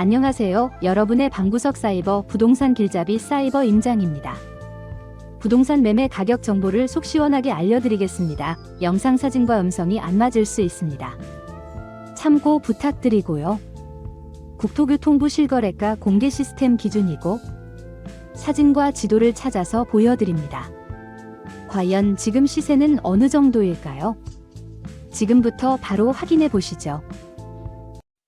안녕하세요. 여러분의 방구석 사이버 부동산 길잡이 사이버 임장입니다. 부동산 매매 가격 정보를 속 시원하게 알려드리겠습니다. 영상 사진과 음성이 안 맞을 수 있습니다. 참고 부탁드리고요. 국토교통부 실거래가 공개 시스템 기준이고 사진과 지도를 찾아서 보여드립니다. 과연 지금 시세는 어느 정도일까요? 지금부터 바로 확인해 보시죠.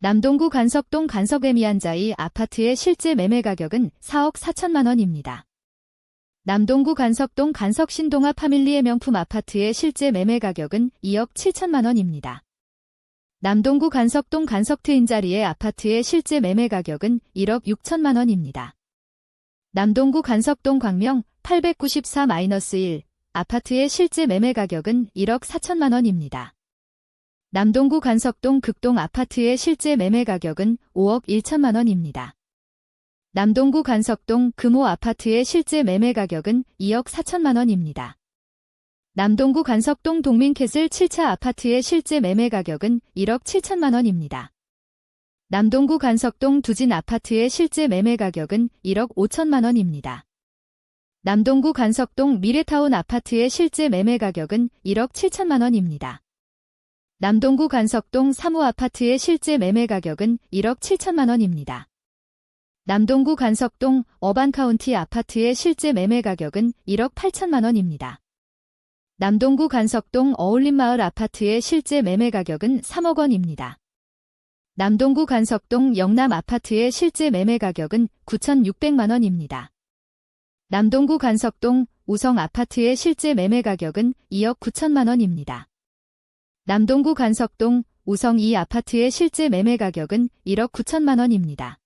남동구 간석동 간석애미한자이 아파트의 실제 매매 가격은 4억 4천만 원입니다. 남동구 간석동 간석신동아 파밀리의 명품 아파트의 실제 매매 가격은 2억 7천만 원입니다. 남동구 간석동 간석트인자리의 아파트의 실제 매매 가격은 1억 6천만 원입니다. 남동구 간석동 광명 894-1 아파트의 실제 매매 가격은 1억 4천만 원입니다. 남동구 간석동 극동 아파트의 실제 매매 가격은 5억 1천만 원입니다. 남동구 간석동 금호 아파트의 실제 매매 가격은 2억 4천만 원입니다. 남동구 간석동 동민캐슬 7차 아파트의 실제 매매 가격은 1억 7천만 원입니다. 남동구 간석동 두진 아파트의 실제 매매 가격은 1억 5천만 원입니다. 남동구 간석동 미래타운 아파트의 실제 매매 가격은 1억 7천만 원입니다. 남동구 간석동 3호 아파트의 실제 매매 가격은 1억 7천만 원입니다. 남동구 간석동 어반카운티 아파트의 실제 매매 가격은 1억 8천만 원입니다. 남동구 간석동 어울림마을 아파트의 실제 매매 가격은 3억 원입니다. 남동구 간석동 영남 아파트의 실제 매매 가격은 9,600만 원입니다. 남동구 간석동 우성 아파트의 실제 매매 가격은 2억 9천만 원입니다. 남동구 간석동 우성 2 아파트의 실제 매매 가격은 1억 9천만 원입니다.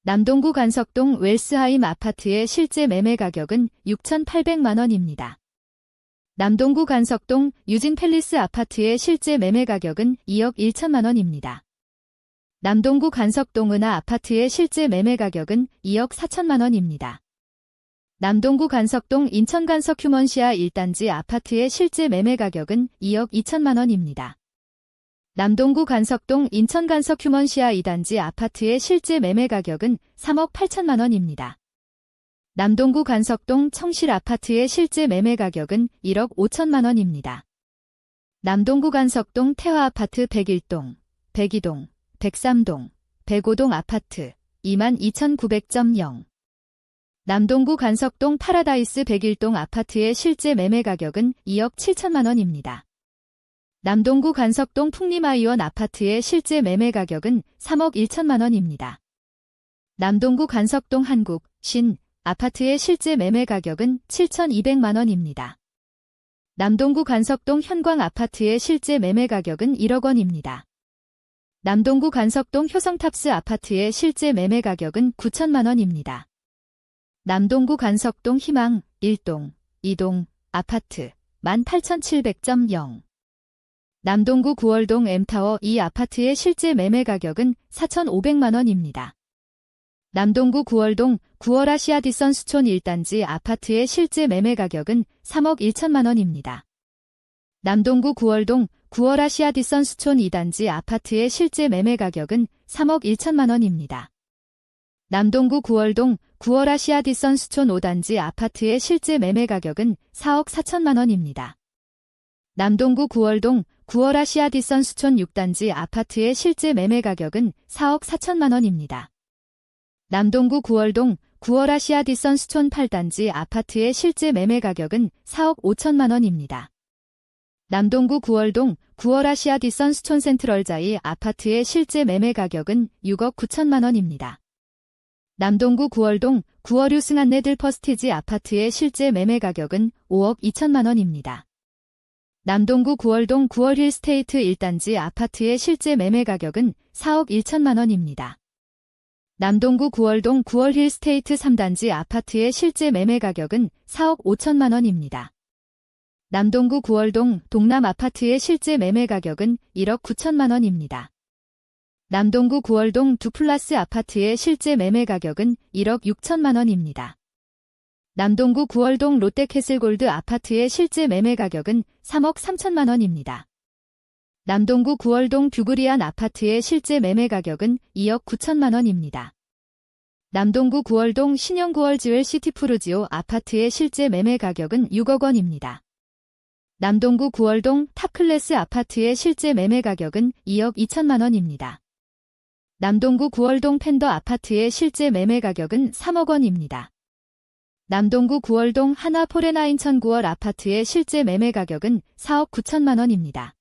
남동구 간석동 웰스하임 아파트의 실제 매매 가격은 6,800만 원입니다. 남동구 간석동 유진 팰리스 아파트의 실제 매매 가격은 2억 1천만 원입니다. 남동구 간석동 은하 아파트의 실제 매매 가격은 2억 4천만 원입니다. 남동구 간석동 인천 간석 휴먼시아 1단지 아파트의 실제 매매 가격은 2억 2천만 원입니다. 남동구 간석동 인천 간석 휴먼시아 2단지 아파트의 실제 매매 가격은 3억 8천만 원입니다. 남동구 간석동 청실 아파트의 실제 매매 가격은 1억 5천만 원입니다. 남동구 간석동 태화 아파트 101동, 102동, 103동, 105동 아파트 22,900.0 남동구 간석동 파라다이스 101동 아파트의 실제 매매 가격은 2억 7천만 원입니다. 남동구 간석동 풍림아이원 아파트의 실제 매매 가격은 3억 1천만 원입니다. 남동구 간석동 한국, 신 아파트의 실제 매매 가격은 7,200만 원입니다. 남동구 간석동 현광 아파트의 실제 매매 가격은 1억 원입니다. 남동구 간석동 효성탑스 아파트의 실제 매매 가격은 9천만 원입니다. 남동구 간석동 희망 1동, 2동 아파트 18,700.0 남동구 구월동 M타워 2 아파트의 실제 매매 가격은 4,500만 원입니다. 남동구 구월동 구월아시아 디선 수촌 1단지 아파트의 실제 매매 가격은 3억 1천만 원입니다. 남동구 구월동 구월아시아 디선 수촌 2단지 아파트의 실제 매매 가격은 3억 1천만 원입니다. 남동구 구월동 구월아시아 디선 수촌 5단지 아파트의 실제 매매 가격은 4억 4천만 원입니다. 남동구 구월동 구월아시아 디선 수촌 6단지 아파트의 실제 매매 가격은 4억 4천만 원입니다. 남동구 구월동 구월아시아 디선 수촌 8단지 아파트의 실제 매매 가격은 4억 5천만 원입니다. 남동구 구월동 구월아시아 디선 수촌 센트럴자이 아파트의 실제 매매 가격은 6억 9천만 원입니다. 남동구 구월동 구월유 승한내들 퍼스티지 아파트의 실제 매매 가격은 5억 2천만 원입니다. 남동구 구월동 구월힐스테이트 1단지 아파트의 실제 매매 가격은 4억 1천만 원입니다. 남동구 구월동 구월힐스테이트 3단지 아파트의 실제 매매 가격은 4억 5천만 원입니다. 남동구 구월동 동남 아파트의 실제 매매 가격은 1억 9천만 원입니다. 남동구 구월동 두플러스 아파트의 실제 매매 가격은 1억 6천만 원입니다. 남동구 구월동 롯데캐슬골드 아파트의 실제 매매 가격은 3억 3천만 원입니다. 남동구 구월동 뷰그리안 아파트의 실제 매매 가격은 2억 9천만 원입니다. 남동구 구월동 신형 9월 지웰 시티푸르지오 아파트의 실제 매매 가격은 6억 원입니다. 남동구 구월동 탑클래스 아파트의 실제 매매 가격은 2억 2천만 원입니다. 남동구 구월동 펜더 아파트의 실제 매매 가격은 3억 원입니다. 남동구 구월동 하나 포레나 인천 9월 아파트의 실제 매매 가격은 4억 9천만 원입니다.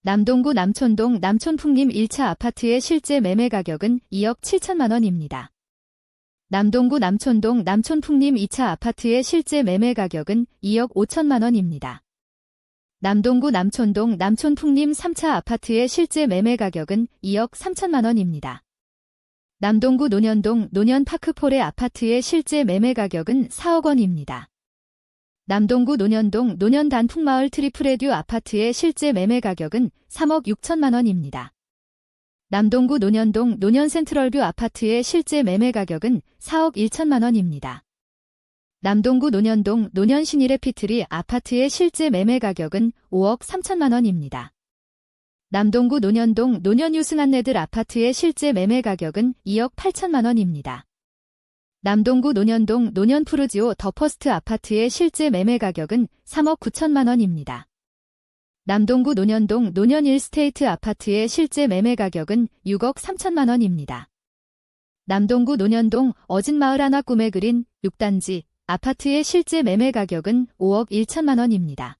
남동구 남촌동 남촌풍림 1차 아파트의 실제 매매 가격은 2억 7천만 원입니다. 남동구 남촌동 남촌풍림 2차 아파트의 실제 매매 가격은 2억 5천만 원입니다. 남동구 남촌동 남촌풍림 3차 아파트의 실제 매매 가격은 2억 3천만 원입니다. 남동구 논현동 논현파크포레 아파트의 실제 매매 가격은 4억 원입니다. 남동구 논현동 논현단풍마을 트리플레듀 아파트의 실제 매매 가격은 3억 6천만 원입니다. 남동구 논현동 논현센트럴뷰 아파트의 실제 매매 가격은 4억 1천만 원입니다. 남동구 논현동 논현신일에피트리 아파트의 실제 매매 가격은 5억 3천만 원입니다. 남동구 논현동 논현유승한네들 아파트의 실제 매매 가격은 2억 8천만 원입니다. 남동구 논현동 논현푸르지오 더퍼스트 아파트의 실제 매매 가격은 3억 9천만 원입니다. 남동구 논현동 논현일스테이트 아파트의 실제 매매 가격은 6억 3천만 원입니다. 남동구 논현동 어진마을 하나 꿈의 그린 6단지 아파트의 실제 매매 가격은 5억 1천만 원입니다.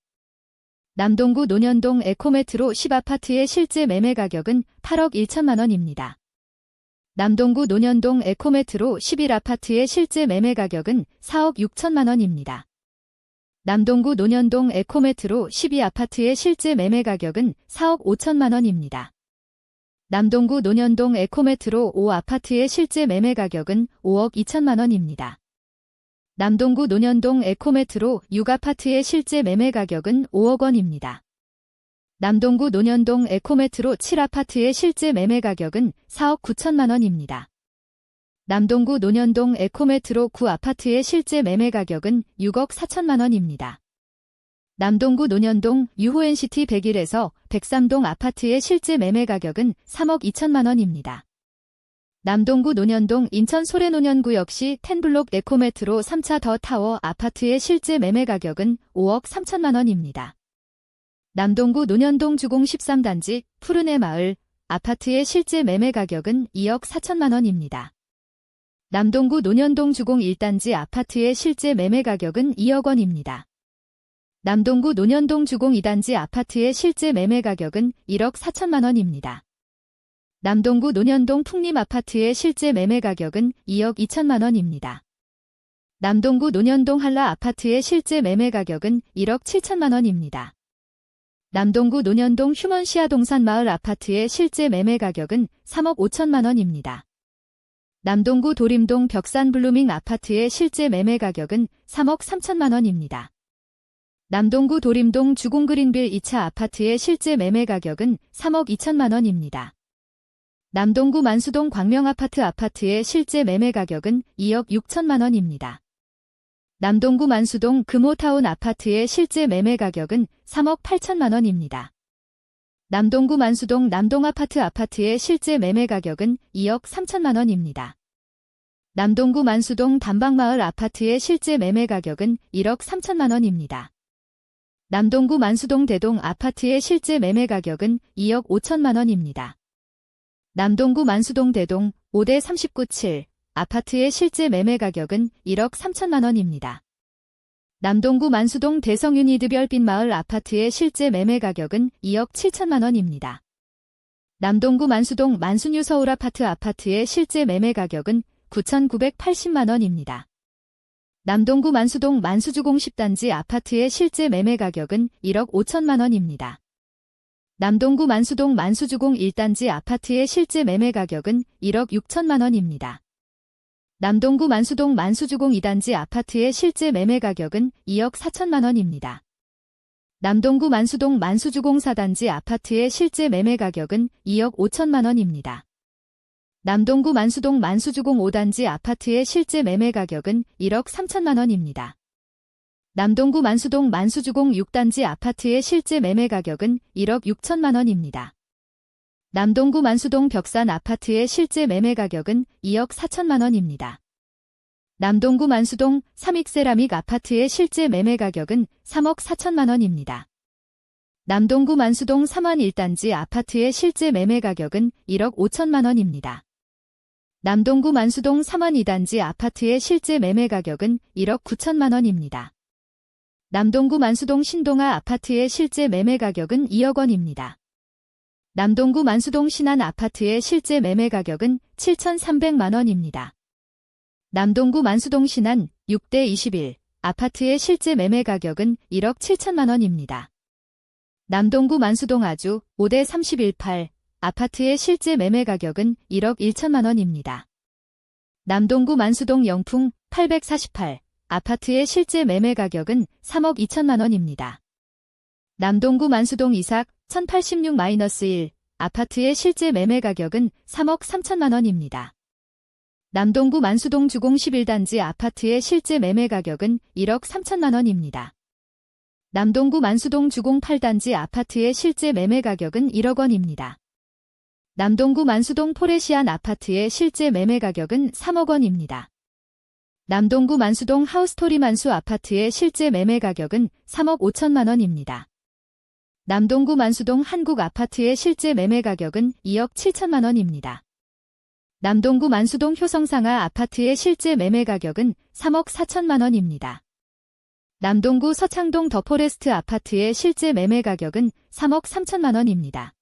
남동구 논현동 에코메트로 10아파트의 실제 매매 가격은 8억 1천만 원입니다. 남동구 논현동 에코메트로 11아파트의 실제 매매 가격은 4억 6천만 원입니다. 남동구 논현동 에코메트로 12아파트의 실제 매매 가격은 4억 5천만 원입니다. 남동구 논현동 에코메트로 5아파트의 실제 매매 가격은 5억 2천만 원입니다. 남동구 논현동 에코메트로 6아파트의 실제 매매 가격은 5억 원입니다. 남동구 논현동 에코메트로 7아파트의 실제 매매 가격은 4억 9천만 원입니다. 남동구 논현동 에코메트로 9아파트의 실제 매매 가격은 6억 4천만 원입니다. 남동구 논현동 유호NCT 101에서 103동 아파트의 실제 매매 가격은 3억 2천만 원입니다. 남동구 논현동 인천 소래논현구 역시 10블록 에코메트로 3차 더 타워 아파트의 실제 매매 가격은 5억 3천만 원입니다. 남동구 논현동 주공 13단지 푸른의 마을 아파트의 실제 매매 가격은 2억 4천만 원입니다. 남동구 논현동 주공 1단지 아파트의 실제 매매 가격은 2억 원입니다. 남동구 논현동 주공 2단지 아파트의 실제 매매 가격은 1억 4천만 원입니다. 남동구 논현동 풍림 아파트의 실제 매매 가격은 2억 2천만 원입니다. 남동구 논현동 한라 아파트의 실제 매매 가격은 1억 7천만 원입니다. 남동구 논현동 휴먼시아 동산마을 아파트의 실제 매매 가격은 3억 5천만 원입니다. 남동구 도림동 벽산 블루밍 아파트의 실제 매매 가격은 3억 3천만 원입니다. 남동구 도림동 주공 그린빌 2차 아파트의 실제 매매 가격은 3억 2천만 원입니다. 남동구 만수동 광명아파트 아파트의 실제 매매 가격은 2억 6천만 원입니다. 남동구 만수동 금호타운 아파트의 실제 매매 가격은 3억 8천만 원입니다. 남동구 만수동 남동아파트 아파트의 실제 매매 가격은 2억 3천만 원입니다. 남동구 만수동 단방마을 아파트의 실제 매매 가격은 1억 3천만 원입니다. 남동구 만수동 대동 아파트의 실제 매매 가격은 2억 5천만 원입니다. 남동구 만수동 대동 5대 39-7 아파트의 실제 매매 가격은 1억 3천만 원입니다. 남동구 만수동 대성유니드별빛마을 아파트의 실제 매매 가격은 2억 7천만 원입니다. 남동구 만수동 만순유 서울아파트 아파트의 실제 매매 가격은 9,980만 원입니다. 남동구 만수동 만수주공 10단지 아파트의 실제 매매 가격은 1억 5천만 원입니다. 남동구 만수동 만수주공 1단지 아파트의 실제 매매 가격은 1억 6천만 원입니다. 남동구 만수동 만수주공 2단지 아파트의 실제 매매 가격은 2억 4천만 원입니다. 남동구 만수동 만수주공 4단지 아파트의 실제 매매 가격은 2억 5천만 원입니다. 남동구 만수동 만수주공 5단지 아파트의 실제 매매 가격은 1억 3천만 원입니다. 남동구 만수동 만수주공 6단지 아파트의 실제 매매 가격은 1억 6천만 원입니다. 남동구 만수동 벽산 아파트의 실제 매매 가격은 2억 4천만 원입니다. 남동구 만수동 삼익세라믹 아파트의 실제 매매 가격은 3억 4천만 원입니다. 남동구 만수동 3완 1단지 아파트의 실제 매매 가격은 1억 5천만 원입니다. 남동구 만수동 3완 2단지 아파트의 실제 매매 가격은 1억 9천만 원입니다. 남동구 만수동 신동아 아파트의 실제 매매 가격은 2억 원입니다. 남동구 만수동 신안 아파트의 실제 매매 가격은 7,300만 원입니다. 남동구 만수동 신안 6대 21 아파트의 실제 매매 가격은 1억 7천만 원입니다. 남동구 만수동 아주 5대 31 아파트의 실제 매매 가격은 1억 1천만 원입니다. 남동구 만수동 영풍 848 아파트의 실제 매매 가격은 3억 2천만 원입니다. 남동구 만수동 이삭 1086-1 아파트의 실제 매매 가격은 3억 3천만 원입니다. 남동구 만수동 주공 11단지 아파트의 실제 매매 가격은 1억 3천만 원입니다. 남동구 만수동 주공 8단지 아파트의 실제 매매 가격은 1억 원입니다. 남동구 만수동 포레시안 아파트의 실제 매매 가격은 3억 원입니다. 남동구 만수동 하우스토리 만수 아파트의 실제 매매 가격은 3억 5천만 원입니다. 남동구 만수동 한국 아파트의 실제 매매 가격은 2억 7천만 원입니다. 남동구 만수동 효성상하 아파트의 실제 매매 가격은 3억 4천만 원입니다. 남동구 서창동 더포레스트 아파트의 실제 매매 가격은 3억 3천만 원입니다.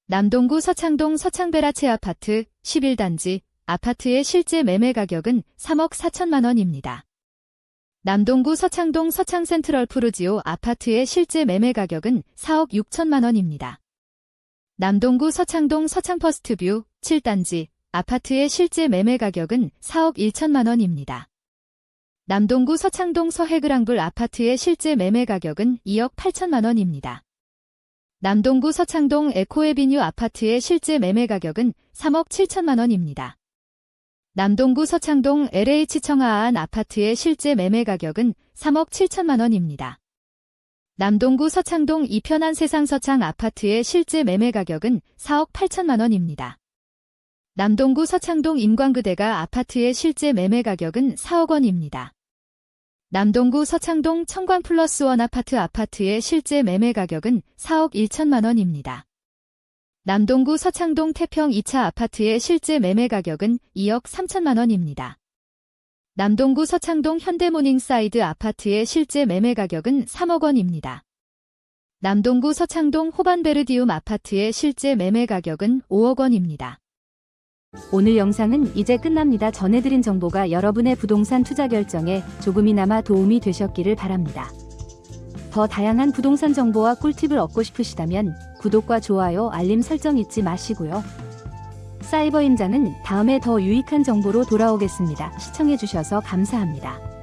남동구 서창동 서창베라체 아파트 11단지 아파트의 실제 매매 가격은 3억 4천만 원입니다. 남동구 서창동 서창센트럴 푸르지오 아파트의 실제 매매 가격은 4억 6천만 원입니다. 남동구 서창동 서창퍼스트뷰 7단지 아파트의 실제 매매 가격은 4억 1천만 원입니다. 남동구 서창동 서해그랑불 아파트의 실제 매매 가격은 2억 8천만 원입니다. 남동구 서창동 에코에비뉴 아파트의 실제 매매 가격은 3억 7천만 원입니다. 남동구 서창동 LH 청하안 아파트의 실제 매매 가격은 3억 7천만 원입니다. 남동구 서창동 이편한 세상 서창 아파트의 실제 매매 가격은 4억 8천만 원입니다. 남동구 서창동 인광그대가 아파트의 실제 매매 가격은 4억 원입니다. 남동구 서창동 청관플러스1 아파트의 실제 매매 가격은 4억 1천만 원입니다. 남동구 서창동 태평 2차 아파트의 실제 매매 가격은 2억 3천만 원입니다. 남동구 서창동 현대모닝사이드 아파트의 실제 매매 가격은 3억 원입니다. 남동구 서창동 호반베르디움 아파트의 실제 매매 가격은 5억 원입니다. 오늘 영상은 이제 끝납니다. 전해드린 정보가 여러분의 부동산 투자 결정에 조금이나마 도움이 되셨기를 바랍니다. 더 다양한 부동산 정보와 꿀팁을 얻고 싶으시다면 구독과 좋아요, 알림 설정 잊지 마시고요. 사이버 임장은 다음에 더 유익한 정보로 돌아오겠습니다. 시청해주셔서 감사합니다.